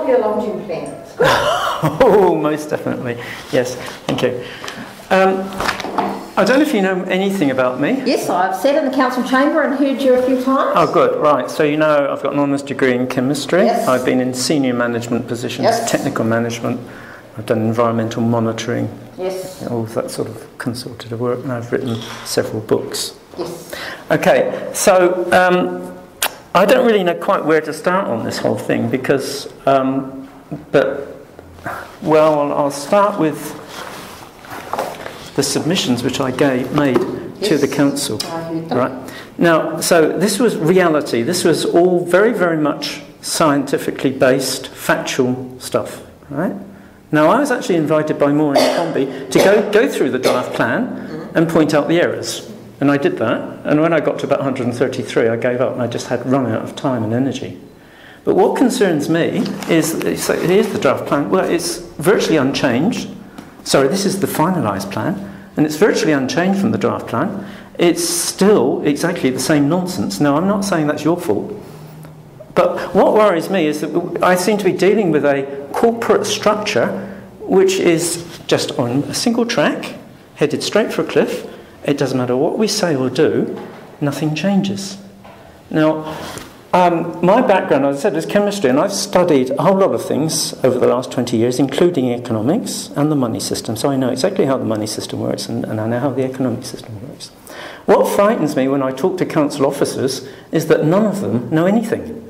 develop your long-term plan. It's good. Oh, most definitely. Yes, thank you. I don't know if you know anything about me. Yes, I've sat in the council chamber and heard you a few times. Oh, good, right. So you know I've got an honours degree in chemistry. Yes. I've been in senior management positions, Yes. technical management. I've done environmental monitoring. Yes. All of that sort of consultative work, and I've written several books. Yes. Okay, so I don't really know quite where to start on this whole thing because, well, I'll start with the submissions which I made to the council. Right. Now, so this was reality. This was all very, very much scientifically based, factual stuff. Right. Now, I was actually invited by Maureen Crombie to go through the draft plan and point out the errors. And I did that. And when I got to about 133, I gave up. I just had run out of time and energy. But what concerns me is, so here's the draft plan. Well, it's virtually unchanged. Sorry, this is the finalised plan. And it's virtually unchanged from the draft plan. It's still exactly the same nonsense. Now, I'm not saying that's your fault. But what worries me is that I seem to be dealing with a corporate structure which is just on a single track, headed straight for a cliff. It doesn't matter what we say or do, nothing changes. Now, my background, as I said, is chemistry, and I've studied a whole lot of things over the last 20 years, including economics and the money system. So I know exactly how the money system works, and I know how the economic system works. What frightens me when I talk to council officers is that none of them know anything.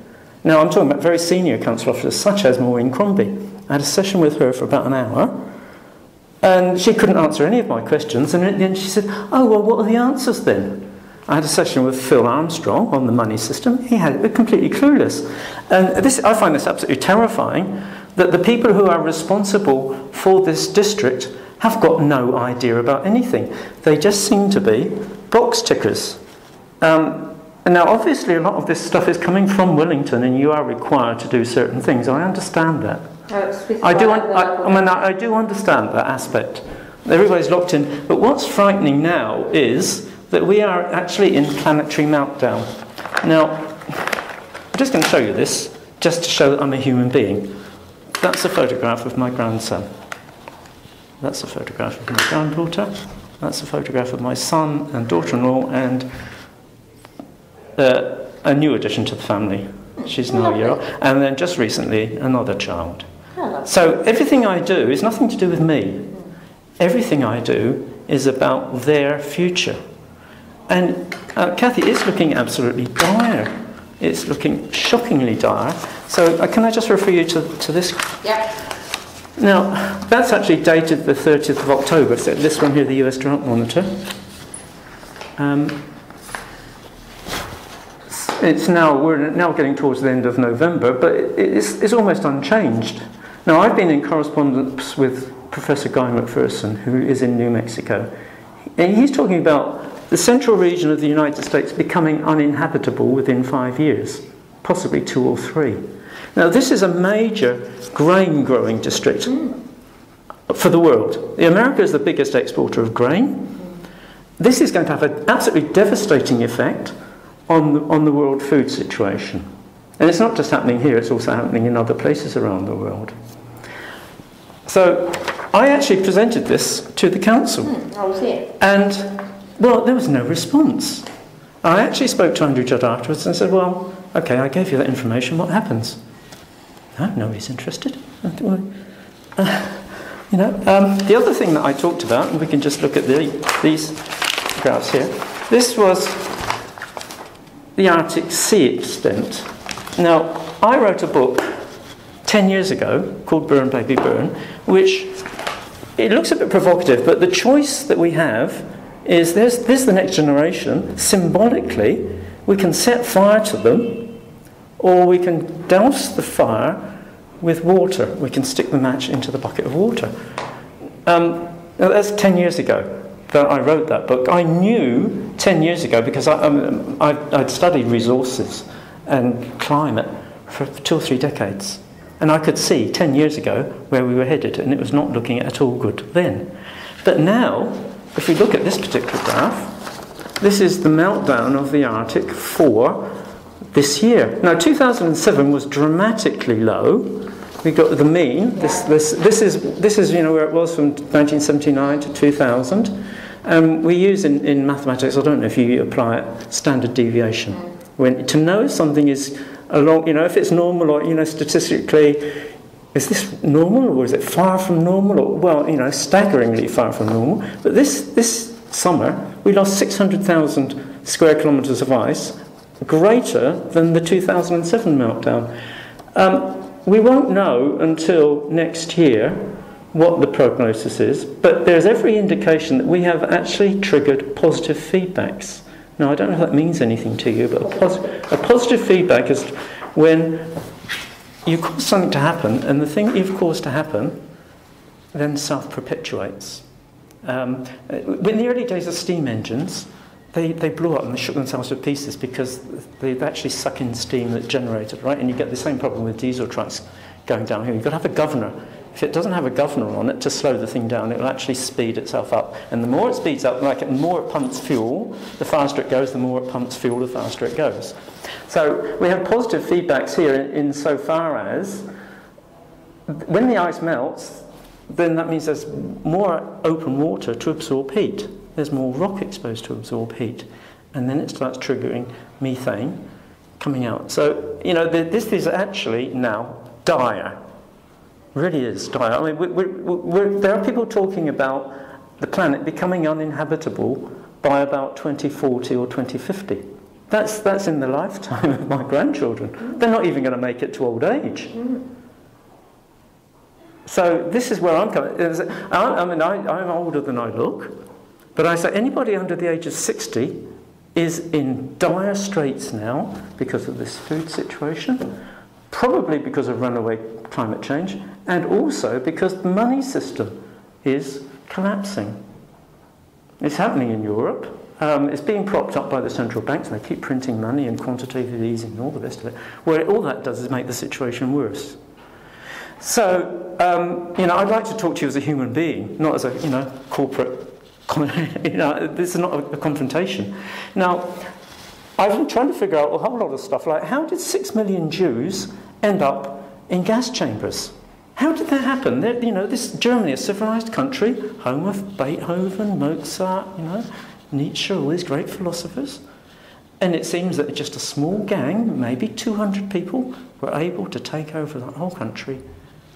Now, I'm talking about very senior council officers, such as Maureen Crombie. I had a session with her for about an hour, and she couldn't answer any of my questions, and at the end she said, oh, well, what are the answers then? I had a session with Phil Armstrong on the money system. He had it completely clueless. And I find this absolutely terrifying, that the people who are responsible for this district have got no idea about anything. They just seem to be box tickers. And now, obviously, a lot of this stuff is coming from Wellington, and you are required to do certain things. I understand that. I do understand that aspect. Everybody's locked in. But what's frightening now is that we are actually in planetary meltdown. Now, I'm just going to show you this, just to show that I'm a human being. That's a photograph of my grandson. That's a photograph of my granddaughter. That's a photograph of my son and daughter-in-law, and a new addition to the family. She's now a year old. And then just recently, another child. So everything I do is nothing to do with me. Everything I do is about their future. And Cathy, it's looking absolutely dire. It's looking shockingly dire. So can I just refer you to this? Yeah. Now, that's actually dated the 30th of October. So this one here, the US Drought Monitor. We're now getting towards the end of November, but it's almost unchanged. Now, I've been in correspondence with Professor Guy McPherson, who is in New Mexico. And he's talking about the central region of the United States becoming uninhabitable within 5 years, possibly 2 or 3. Now, this is a major grain-growing district for the world. America is the biggest exporter of grain. This is going to have an absolutely devastating effect on the world food situation. And it's not just happening here, it's also happening in other places around the world. So I actually presented this to the council. I was here. And, well, there was no response. I actually spoke to Andrew Judd afterwards and said, well, okay, I gave you that information, what happens? No, nobody's interested. The other thing that I talked about, and we can just look at these graphs here, this was the Arctic sea extent. Now, I wrote a book 10 years ago called Burn Baby Burn, which it looks a bit provocative, but the choice that we have is there's the next generation. Symbolically, we can set fire to them, or we can douse the fire with water. We can stick the match into the bucket of water. Now that's 10 years ago that I wrote that book. I knew 10 years ago, because I'd studied resources and climate for 2 or 3 decades. And I could see 10 years ago where we were headed, and it was not looking at all good then. But now, if we look at this particular graph, this is the meltdown of the Arctic for this year. Now, 2007 was dramatically low, we've got the mean. This is where it was from 1979 to 2000. We use in mathematics, I don't know if you apply it, standard deviation. To know if something is along, if it's normal or, statistically, is this normal or is it far from normal? Or, well, staggeringly far from normal. But this summer, we lost 600,000 square kilometres of ice, greater than the 2007 meltdown. We won't know until next year what the prognosis is, but there's every indication that we have actually triggered positive feedbacks. Now, I don't know if that means anything to you, but a positive feedback is when you cause something to happen, and the thing you've caused to happen then self-perpetuates. In the early days of steam engines, they blew up and they shook themselves to pieces because they actually suck in steam that's generated, right? And you get the same problem with diesel trucks going downhill. You've got to have a governor. If it doesn't have a governor on it to slow the thing down, it will actually speed itself up. And the more it speeds up, the more it pumps fuel, the faster it goes, the more it pumps fuel, the faster it goes. So we have positive feedbacks here insofar as when the ice melts, then that means there's more open water to absorb heat. There's more rock exposed to absorb heat. And then it starts triggering methane coming out. So, this is actually now dire. Really is dire. I mean, there are people talking about the planet becoming uninhabitable by about 2040 or 2050. That's in the lifetime of my grandchildren. They're not even going to make it to old age. So this is where I'm coming. I'm older than I look, but I say anybody under the age of 60 is in dire straits now because of this food situation, probably because of runaway climate change, and also because the money system is collapsing. It's happening in Europe. It's being propped up by the central banks, and they keep printing money and quantitative easing and all the rest of it, where all that does is make the situation worse. So, I'd like to talk to you as a human being, not as a, corporate, this is not a confrontation. Now, I've been trying to figure out a whole lot of stuff, like how did 6 million Jews end up in gas chambers? How did that happen? This Germany, a civilized country, home of Beethoven, Mozart, Nietzsche, all these great philosophers. And it seems that just a small gang, maybe 200 people, were able to take over that whole country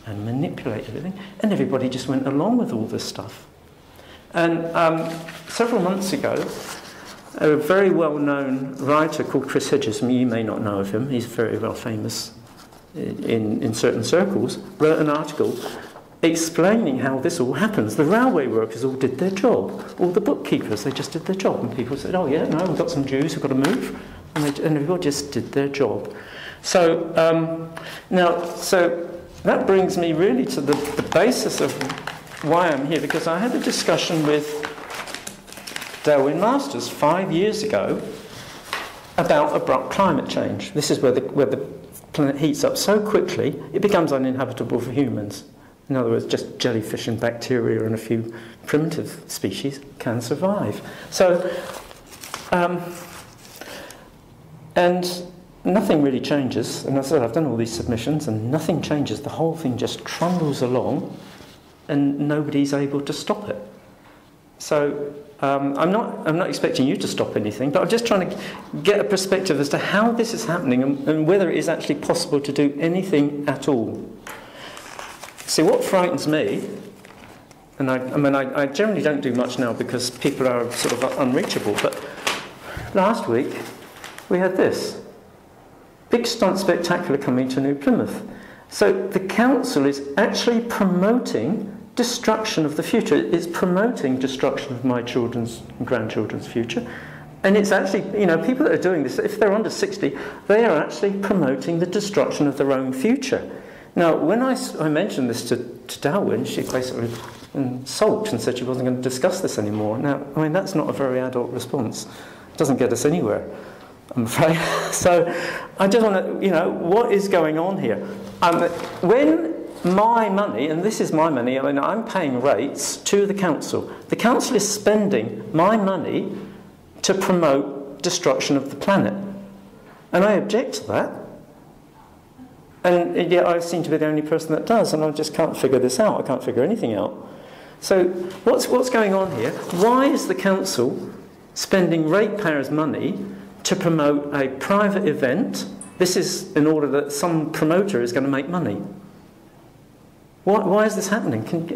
and manipulate everything. And everybody just went along with all this stuff. And several months ago, a very well-known writer called Chris Hedges, you may not know of him, he's very well famous in certain circles, wrote an article explaining how this all happens. The railway workers all did their job. All the bookkeepers, they just did their job. And people said, oh yeah, no, we've got some Jews who've got to move. And everybody just did their job. So, so that brings me really to the basis of why I'm here, because I had a discussion with Darwin Masters 5 years ago about abrupt climate change. This is where the planet heats up so quickly, it becomes uninhabitable for humans. In other words, just jellyfish and bacteria and a few primitive species can survive. So, and nothing really changes. And as I said, I've done all these submissions and nothing changes. The whole thing just trundles along and nobody's able to stop it. So I'm not expecting you to stop anything, but I'm just trying to get a perspective as to how this is happening and whether it is actually possible to do anything at all. See, what frightens me, and I generally don't do much now because people are sort of unreachable, but last week we had this. Big stunt spectacular coming to New Plymouth. So the council is actually promoting destruction of the future. It's promoting destruction of my children's and grandchildren's future. And it's actually, people that are doing this, if they're under 60, they are actually promoting the destruction of their own future. Now, when I mentioned this to Darwin, she basically sulked and said she wasn't going to discuss this anymore. Now, that's not a very adult response. It doesn't get us anywhere, I'm afraid. So I just want to, what is going on here? When my money, and this is my money, I'm paying rates to the council. The council is spending my money to promote destruction of the planet. And I object to that. And yet I seem to be the only person that does, and I just can't figure this out. I can't figure anything out. So what's going on here? Why is the council spending ratepayers' money to promote a private event? This is in order that some promoter is going to make money. Why is this happening? Can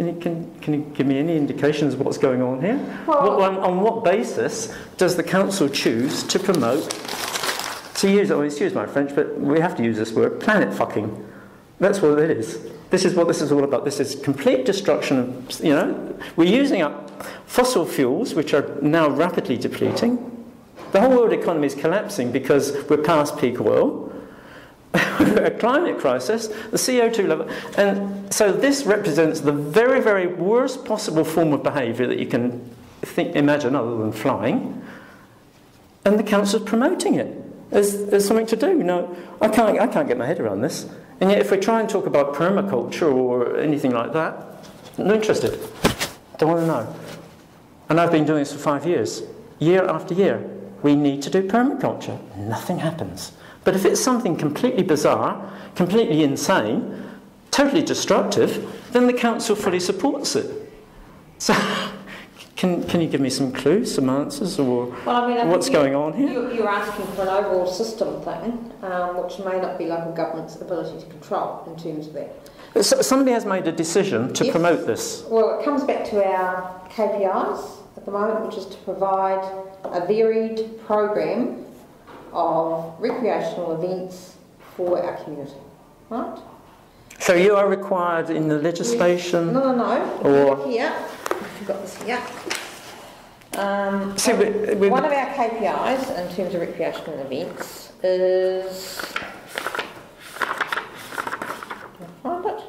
you give me any indications of what's going on here? Well, On what basis does the council choose to promote, excuse my French, but we have to use this word, planet fucking? That's what it is. This is what this is all about. This is complete destruction. We're using up fossil fuels, which are now rapidly depleting. The whole world economy is collapsing because we're past peak oil. A climate crisis, the CO2 level, and so this represents the very, very worst possible form of behaviour that you can imagine, other than flying. And the council's promoting it as something to do. No, I can't get my head around this. And yet, if we try and talk about permaculture or anything like that, I'm not interested. Don't want to know. And I've been doing this for 5 years, year after year. We need to do permaculture. Nothing happens. But if it's something completely bizarre, completely insane, totally destructive, then the council fully supports it. So, can you give me some clues, some answers, or what's going on here? You're asking for an overall system thing, which may not be local government's ability to control in terms of that. So somebody has made a decision to promote this. Well, it comes back to our KPIs at the moment, which is to provide a varied program of recreational events for our community, right? So you are required in the legislation? Yes. No. Or here, you've got this here. See, one of our KPIs in terms of recreational events is... Find it.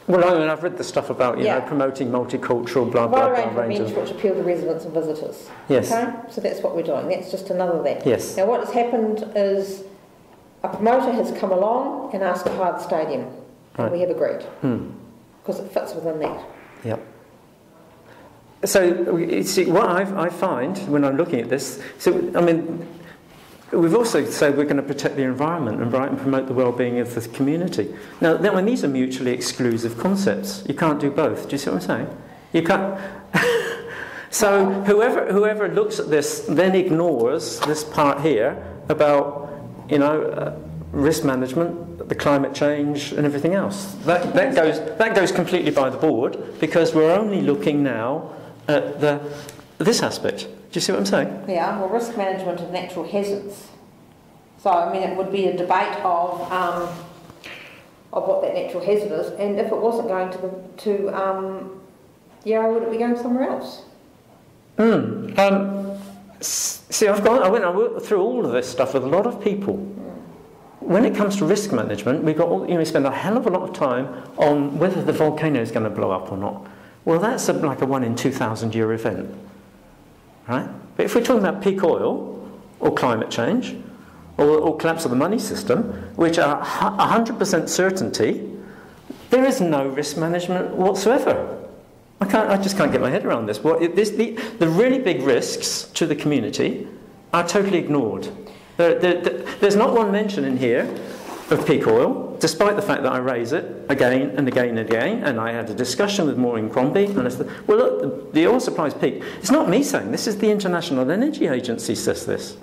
Well, I've read the stuff about promoting multicultural, blah blah blah. Range of events which appeal to residents and visitors. Yes. Okay, so that's what we're doing. That's just another that. Yes. Now, what has happened is a promoter has come along and asked to hire the stadium, and we have agreed because it fits within that. Yep. So you see, what I find when I'm looking at this, we've also said we're going to protect the environment and promote the well-being of the community. Now, these are mutually exclusive concepts. You can't do both. Do you see what I'm saying? You can't. So whoever looks at this then ignores this part here about risk management, the climate change, and everything else. That goes completely by the board because we're only looking now at this aspect. Do you see what I'm saying? Yeah, well, risk management of natural hazards. So, it would be a debate of what that natural hazard is, and if it wasn't going to Yarra, would it be going somewhere else? See, I went through all of this stuff with a lot of people. When it comes to risk management, we spend a hell of a lot of time on whether the volcano is going to blow up or not. Well, that's like a 1 in 2,000 year event. Right? But if we're talking about peak oil or climate change or collapse of the money system, which are 100% certainty, there is no risk management whatsoever. I just can't get my head around this. The really big risks to the community are totally ignored. There's not one mention in here of peak oil, despite the fact that I raise it again and again and again, and I had a discussion with Maureen Crombie, and I said, well look, the oil supply is peak. It's not me saying this, is the International Energy Agency says this.